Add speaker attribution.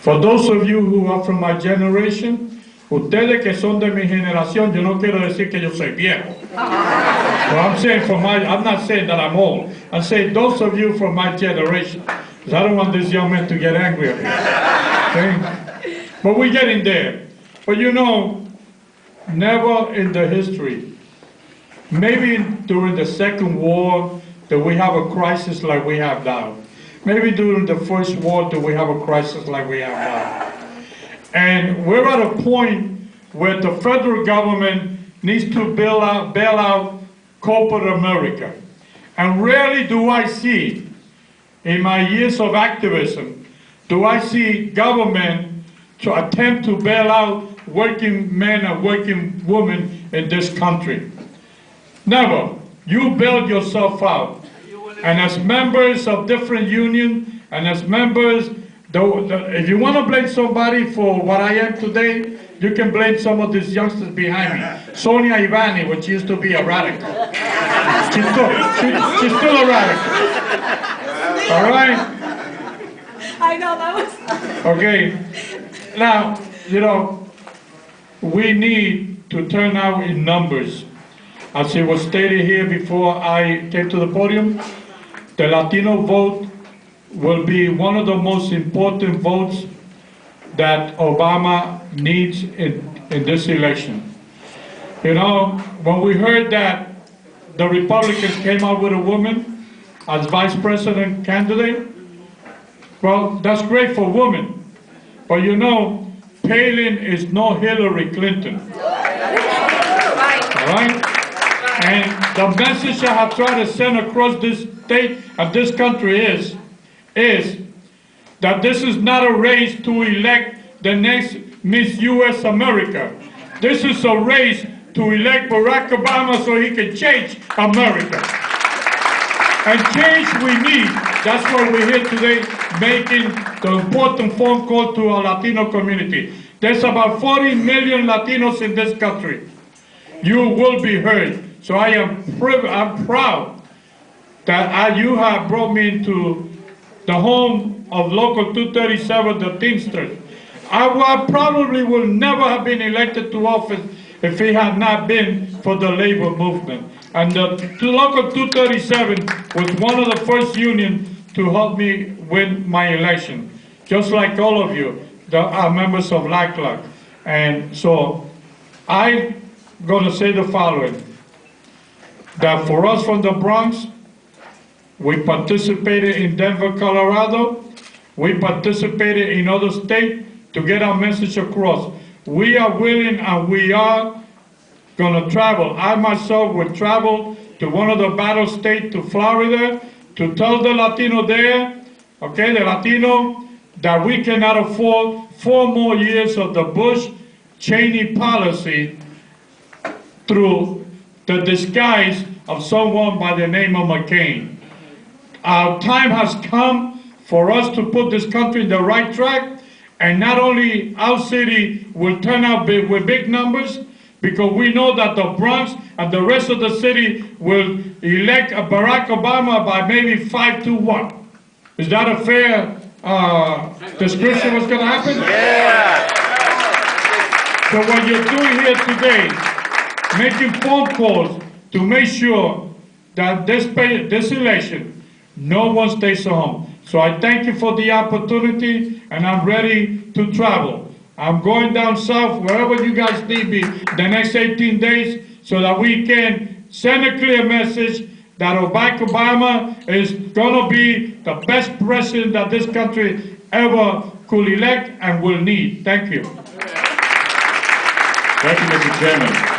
Speaker 1: For those of you who are from my generation, ustedes que son de mi generación, yo no quiero decir que yo soy viejo. So I'm saying I'm not saying that I'm old. I'm saying those of you from my generation, because I don't want this young man to get angry at me. Okay? But we're getting there. But you know, never in the history, maybe during the Second War, that we have a crisis like we have now. Maybe during the First War, that we have a crisis like we have now. And we're at a point where the federal government needs to bail out corporate America. And rarely do I see, in my years of activism, do I see government to attempt to bail out working men and working women in this country. Never. You bailed yourself out. And as members of different unions, and as members, if you want to blame somebody for what I am today, you can blame some of these youngsters behind me. Sonia Ivani, which used to be a radical. She's still a radical. All right?
Speaker 2: I know, that was...
Speaker 1: Okay. Now, you know, we need to turn out in numbers. As it was stated here before I came to the podium, the Latino vote will be one of the most important votes that Obama needs in this election. You know, when we heard that the Republicans came out with a woman as vice president candidate, well, that's great for women. But you know, Palin is no Hillary Clinton. All right? And the message I have tried to send across this state and this country is that this is not a race to elect the next Miss U.S. America. This is a race to elect Barack Obama so he can change America. And change we need. That's why we're here today making the important phone call to our Latino community. There's about 40 million Latinos in this country. You will be heard. So I'm proud that you have brought me into the home of Local 237, the Teamsters. I probably will never have been elected to office if it had not been for the labor movement. And the Local 237 was one of the first unions to help me win my election, just like all of you, are members of LACLAC. And so I'm going to say the following, that for us from the Bronx, we participated in Denver, Colorado. We participated in other states to get our message across. We are willing and we are going to travel. I myself will travel to one of the battle states, to Florida, to tell the Latino there, okay, the Latino, that we cannot afford 4 more years of the Bush-Cheney policy through the disguise of someone by the name of McCain. Our time has come for us to put this country in the right track, and not only our city will turn out with big numbers, because we know that the Bronx and the rest of the city will elect Barack Obama by maybe 5-1. Is that a fair description of what's going to happen?
Speaker 3: Yeah.
Speaker 1: So what you're doing here today, making phone calls to make sure that this election, no one stays home. So I thank you for the opportunity, and I'm ready to travel. I'm going down south, wherever you guys need me, the next 18 days, so that we can send a clear message that Barack Obama is going to be the best president that this country ever could elect and will need. Thank you.
Speaker 3: Thank you, Mr. Chairman.